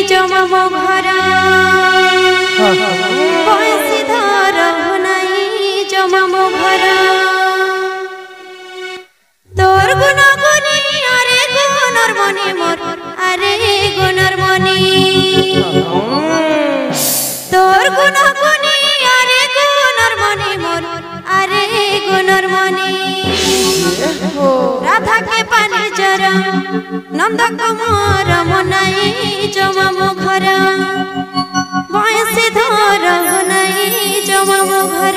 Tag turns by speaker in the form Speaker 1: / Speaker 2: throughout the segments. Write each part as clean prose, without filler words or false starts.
Speaker 1: जमा मो घर बयसी धर नहीं जमा मो घर तोर गुण गुनी अरे गुनर मनी मोर अरे गुनर मनी तोर गुण गुनी अरे गुनर मनी मोर अरे गुनर मनी राधा के पानी जरा नंद कुमार मनाई जमा मो घर बयसी धर नहीं जमा मो घर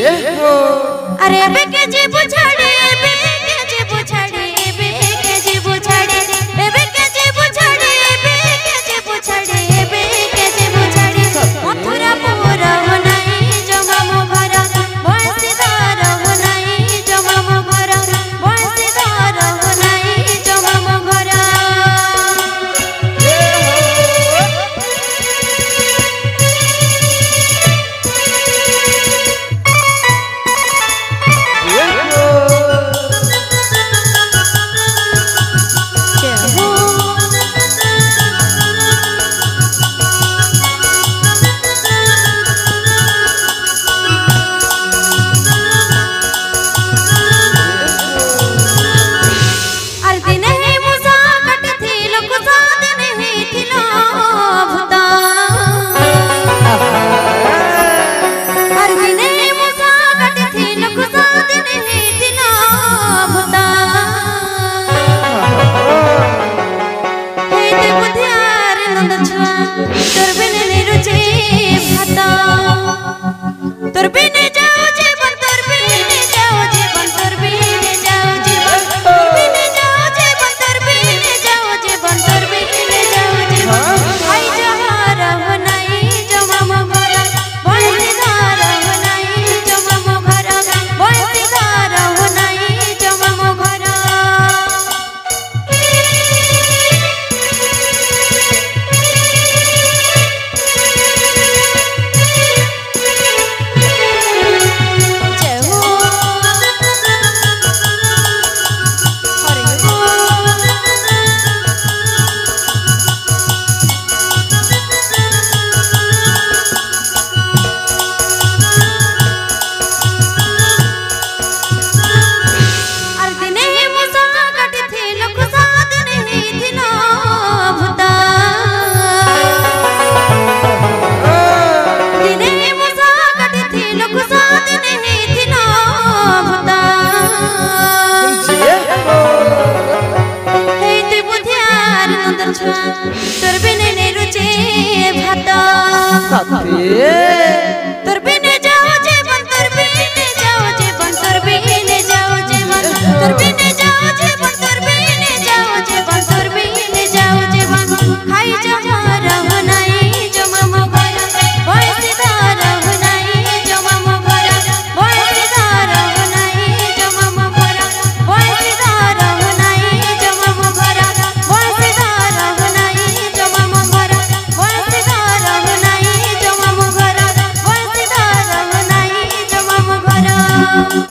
Speaker 1: अरे अबे के जी बुझाड़े अबे के जी बुझाड़े अबे के जी बुझाड़े अबे के जी बुझाड़े अबे के जी बुझाड़े अबे के जी बुझाड़े मथुरा पूरा बनाई जमा मो घर बयसी धर बनाई जमा मो घर बयसी धर बनाई जमा मो घर Hey,